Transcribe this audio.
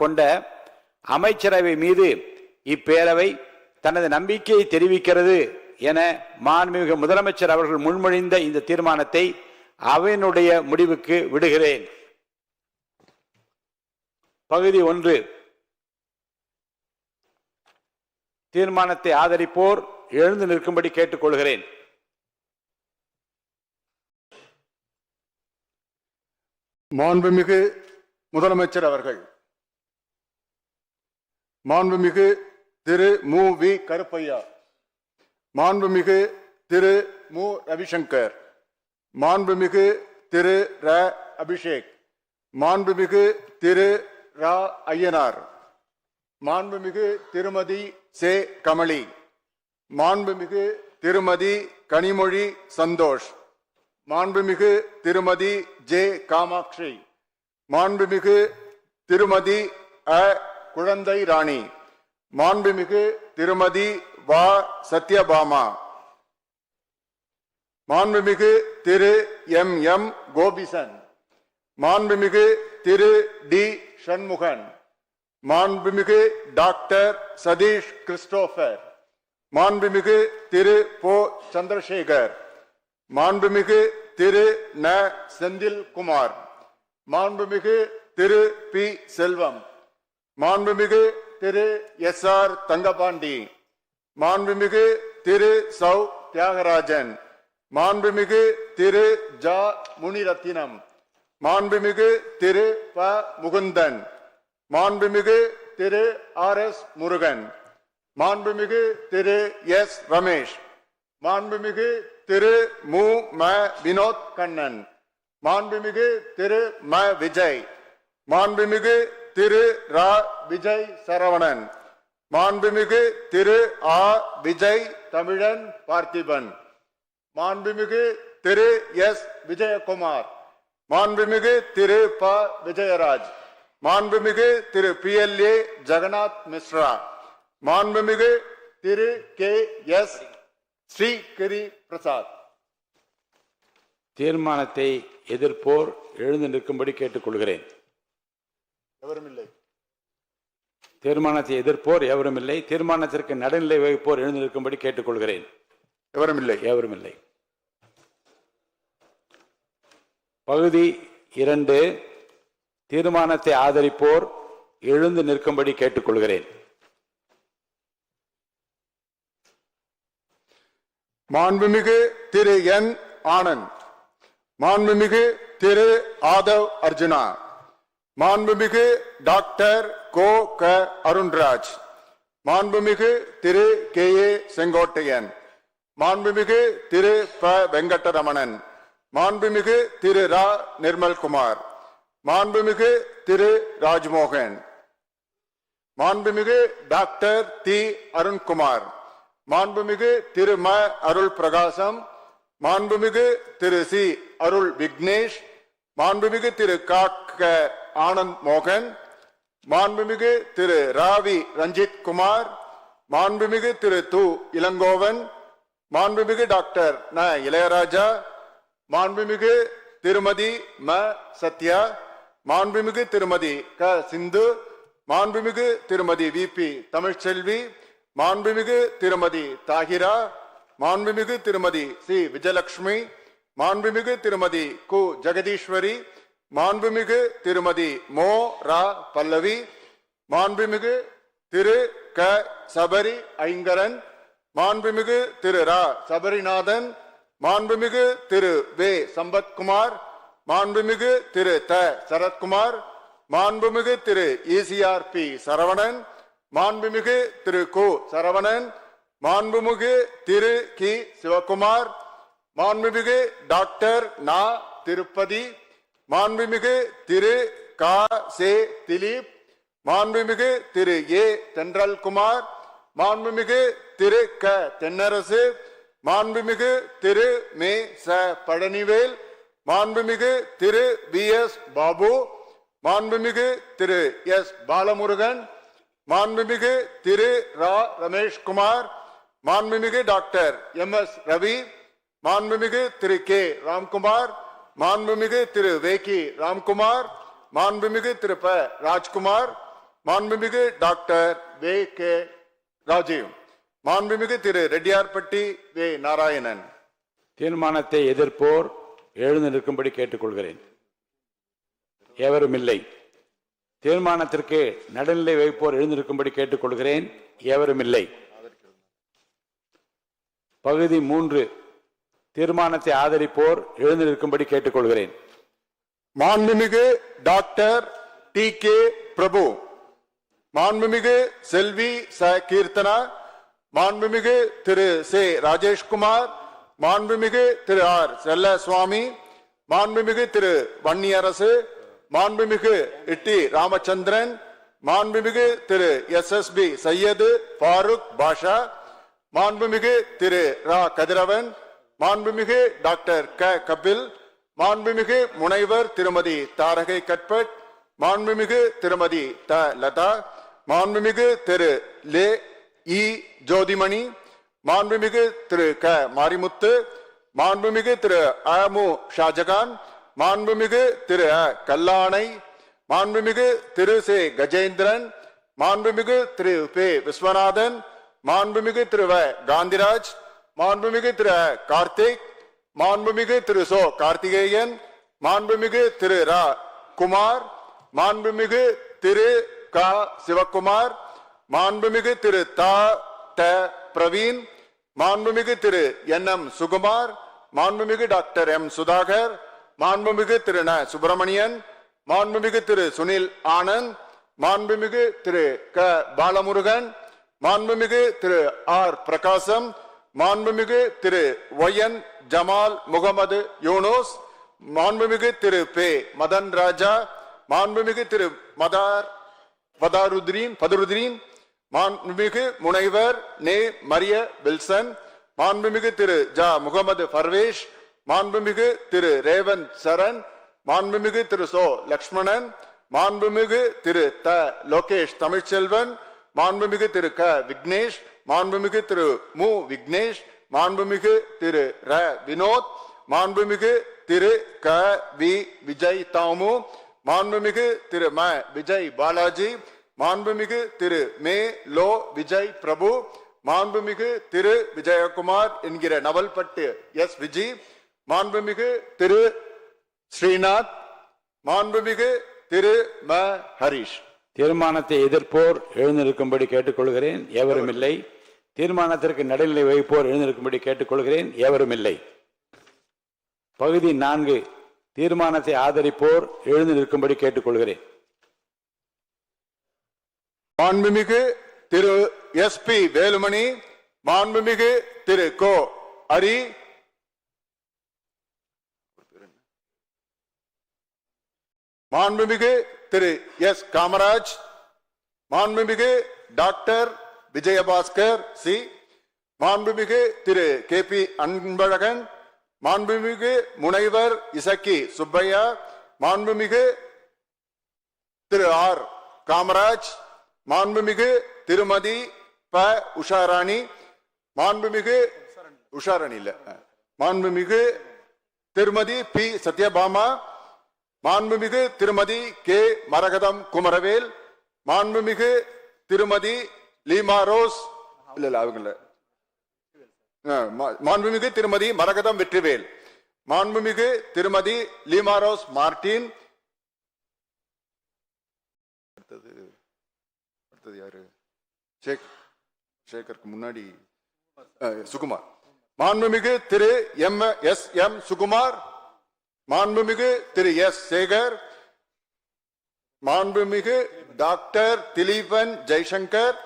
கொண்ட அமைச்சரவை மீது இப்பேரவை தனது நம்பிக்கையை தெரிவிக்கிறது என மாண்புமிகு முதலமைச்சர் அவர்கள் முன்மொழிந்த இந்த தீர்மானத்தை அவையினுடைய முடிவுக்கு விடுகிறேன். பகுதி 1. தீர்மானத்தை ஆதரிப்போர் எழுந்து நிற்கும்படி கேட்டுக்கொள்கிறேன். மாண்புமிகு முதலமைச்சர் அவர்கள். மாண்புமிகு திரு மு. வி. கருப்பையா, மாண்புமிகு திரு மு. ரவிசங்கர், மாண்புமிகு திரு ர. அபிஷேக், மாண்புமிகு திரு ரா. ஐயனார், மாண்புமிகு திருமதி சே. கமலி, மாண்புமிகு திருமதி கனிமொழி சந்தோஷ், மாண்புமிகு திருமதி ஜே. காமாட்சி, மாண்புமிகு திருமதி அ. குழந்தை ராணி, மாண்புமிகு திருமதி வா. சத்யபாமா, மாண்புமிகு திரு எம். எம். கோபிசன், மாண்புமிகு திரு டி. சண்முகன், மாண்புமிகு டாக்டர் சதீஷ் கிறிஸ்டோபர், மாண்புமிகு திரு போ. சந்திரசேகர், மாண்புமிகு திரு ந. செந்தில்குமார், மாண்புமிகு திரு பி. செல்வம், மாண்புமிகு திரு எஸ். ஆர். தங்கபாண்டி, மாண்புமிகு திரு சௌ. தியாகராஜன், மாண்புமிகு திரு ஜ. முனிரத்தினம், மாண்புமிகு திரு ப. முகுந்தன், மாண்புமிகு திரு ஆர். எஸ். முருகன், மாண்புமிகு திரு எஸ். ரமேஷ், மாண்புமிகு திரு மு. ம. வினோத் கண்ணன், மாண்புமிகு திரு ம. விஜய், மாண்புமிகு திரு ரா. விஜய் சரவணன், மாண்புமிகு திரு ஆ. விஜய் தமிழன் பார்த்திபன், மாண்புமிகு திரு எஸ். விஜயகுமார், மாண்புமிகு திரு ப. விஜயராஜ், மாண்புமிகு திரு பி. எல். ஏ. ஜெகநாத் மிஸ்ரா, மாண்புமிகு திரு கே. எஸ். ஸ்ரீகிரி பிரசாத். தீர்மானத்தை எதிர்ப்போர் எழுந்து நிற்கும்படி கேட்டுக்கொள்கிறேன். எவருமில்லை. தீர்மானத்தை எதிர்ப்போர் எவருமில்லை. தீர்மானத்திற்கு நடுநிலை வகிப்போர் எழுந்து நிற்கும்படி கேட்டுக்கொள்கிறேன். எவருமில்லை. எவருமில்லை. பகுதி 2. தீர்மானத்தை ஆதரிப்போர் எழுந்து நிற்கும்படி கேட்டுக்கொள்கிறேன். மாண்புமிகு திரு என். ஆனந்த், மாண்புமிகு திரு ஆதவ் அர்ஜுனா, மாண்புமிகு டாக்டர் கோ. க. அருண்ராஜ், மாண்புமிகு திரு கே. ஏ. செங்கோட்டையன், மாண்புமிகு திரு ப. வெங்கடரமணன், மாண்புமிகு திரு ரா. நிர்மல்குமார், மாண்புமிகு திரு ராஜ்மோகன், மாண்புமிகு டாக்டர் தி. அருண்குமார், மாண்புமிகு திரு ம. அருள் பிரகாசம், மாண்புமிகு திரு சி. அருள் விக்னேஷ், மாண்புமிகு திரு கா. க. ஆனந்த் மோகன், மாண்புமிகு திரு ராவி ரஞ்சித் குமார், மாண்புமிகு திரு து. இளங்கோவன், மாண்புமிகு டாக்டர் ந. இளையராஜா, மாண்புமிகு திருமதி ம. சத்யா, மாண்புமிகு திருமதி க. சிந்து, மாண்புமிகு திருமதி வி. பி. தமிழ்ச்செல்வி, மாண்புமிகு திருமதி தாகிரா, மாண்புமிகு திருமதி சி. விஜயலட்சுமி, மாண்புமிகு திருமதி கு. ஜெகதீஸ்வரி, மாண்புமிகு திருமதி மோ. ரா. பல்லவி, மாண்புமிகு திரு க. சபரி ஐங்கரன், மாண்புமிகு திரு ரா. சபரிநாதன், மாண்புமிகு திரு வே. சம்பத்குமார், மாண்புமிகு திரு த. சரத்குமார், மாண்புமிகு திரு ஈசிஆர் பி. சரவணன், மாண்புமிகு திரு கு. சரவணன், மாண்புமிகு திரு கி. சிவகுமார், மாண்புமிகு டாக்டர் நா. திருப்பதி, மாண்புமிகு திரு கா. சே. திலீப், மாண்புமிகு திரு ஏ. தென்றல்குமார், மாண்புமிகு திரு க. தென்னரசு, மாண்புமிகு திரு மே. ச. பழனிவேல், மாண்புமிகு திரு பி. எஸ். பாபு, மாண்புமிகு திரு எஸ். பாலமுருகன், மாண்புமிகு திரு ரா. ரமேஷ்குமார், மாண்புமிகு டாக்டர் எம். எஸ். ரவி, மாண்புமிகு திரு கே. ராம்குமார், மாண்புமிகு திரு வே. கி. ராம்குமார், மாண்புமிகு திரு ப. ராஜ்குமார், மாண்புமிகு டாக்டர் வே கே ராஜீவ், மாண்புமிகு திரு ரெட்டியார்பட்டி வே நாராயணன். தீர்மானத்தை எதிர்ப்போர் எழுந்து நிற்கும்படி கேட்டுக்கொள்கிறேன். எவரும் இல்லை. தீர்மானத்திற்கு நடுநிலை வகிப்போர் எழுந்திருக்கும்படி கேட்டுக்கொள்கிறேன். எவரும் இல்லை. பகுதி 3 தீர்மானத்தை ஆதரிப்போர் எழுந்திருக்கும்படி கேட்டுக்கொள்கிறேன். மாண்புமிகு டாக்டர் டி கே பிரபு, மாண்புமிகு செல்வி ச கீர்த்தனா, மாண்புமிகு திரு சே ராஜேஷ்குமார், மாண்புமிகு திரு ஆர் செல்லசுவாமி, மாண்புமிகு திரு வன்னியரசு, மாண்புமிகு இட்டி ராமச்சந்திரன், மாண்புமிகு திரு எஸ்எஸ்பி சையது ஃபாரூக் பாஷா, மாண்புமிகு திரு ரா கதிரவன், மாண்புமிகு டாக்டர் க கபில், மாண்புமிகு முனைவர் திருமதி தாரகை கட்பட், மாண்புமிகு திருமதி த லதா, மாண்புமிகு திரு லே இ ஜோதிமணி, மாண்புமிகு திரு க மாரிமுத்து, மாண்புமிகு திரு அமு ஷாஜகான், மாண்புமிகு திரு கல்லானை, மாண்புமிகு திரு சே கஜேந்திரன், மாண்புமிகு திரு பே விஸ்வநாதன், மாண்புமிகு திரு வ காந்திராஜ், மாண்புமிகு திரு கார்த்திக், மாண்புமிகு திரு சோ கார்த்திகேயன், மாண்புமிகு திரு ரா குமார், மாண்புமிகு திரு க சிவகுமார், மாண்புமிகு திரு தா த பிரவீன், மாண்புமிகு திரு என் எம் சுகுமார், மாண்புமிகு டாக்டர் எம் சுதாகர், மாண்புமிகு திரு ந சுப்பிரமணியன், மாண்புமிகு திரு சுனில் ஆனந்த், மாண்புமிகு திரு க பாலமுருகன், மாண்புமிகு திரு ஆர் பிரகாசம், மாண்புமிகு திரு ஒயன் ஜமால் முகமது யூனூஸ், மாண்புமிகு திரு பே மதன் ராஜா, மாண்புமிகு திரு பதருதீன், மாண்புமிகு முனைவர் நே மரிய வில்சன், மாண்புமிகு திரு ஜா முகமது பர்வேஷ், மாண்புமிகு திரு ரேவந்த் சரண், மாண்புமிகு திரு சோ லக்ஷ்மணன், மாண்புமிகு திரு த லோகேஷ் தமிழ்ச்செல்வன், மாண்புமிகு திரு க விக்னேஷ், மாண்புமிகு திரு மு விக்னேஷ், மாண்புமிகு திரு ர வினோத், மாண்புமிகு திரு க வி விஜய் தாமு, மாண்புமிகு திரு ம விஜய் பாலாஜி, மாண்புமிகு திரு மே லோ விஜய் பிரபு, மாண்புமிகு திரு விஜயகுமார் என்கிற நவல்பட்டு எஸ் விஜி, மாண்புமிகு திரு ஸ்ரீநாத், மாண்புமிகு திரு ம ஹரிஷ். தீர்மானத்தை எதிர்ப்போர் எழுந்திருக்கும்படி கேட்டுக்கொள்கிறேன். எவரும் இல்லை. தீர்மானத்திற்கு நடுநிலை வகிப்போர் எழுந்திருக்கும்படி கேட்டுக்கொள்கிறேன். எவரும் இல்லை. பகுதி 4 தீர்மானத்தை ஆதரிப்போர் எழுந்திருக்கும்படி கேட்டுக்கொள்கிறேன். மாண்புமிகு திரு எஸ் பி வேலுமணி, மாண்புமிகு திரு கோ ஹரி, மாண்புமிகு திரு எஸ் காமராஜ், மாண்புமிகு டாக்டர் விஜயபாஸ்கர் சி, மாண்புமிகு திரு கே பி அன்பழகன், மாண்புமிகு முனைவர் இசக்கி சுப்பையா, மாண்புமிகு திரு ஆர் காமராஜ், மாண்புமிகு திருமதி ப உஷாராணி, மாண்புமிகு உஷாராணி இல்ல, மாண்புமிகு திருமதி பி சத்யபாமா, மாண்புமிகு திருமதி கே மரகதம் குமரவேல், மாண்புமிகு திருமதி லீமா ரோஸ் இல்ல அவங்கள, மாண்புமிகு திருமதி மரகதம் வெற்றிவேல், மாண்புமிகு திருமதி லீமா ரோஸ் மார்டின், அடுத்தது யாரு, சேகருக்கு முன்னாடி சுகுமார், மாண்புமிகு திரு எம் எஸ் எம் சுகுமார், மாண்புமிகு திரு எஸ் சேகர், மாண்புமிகு டாக்டர் திலீபன் ஜெய்சங்கர்,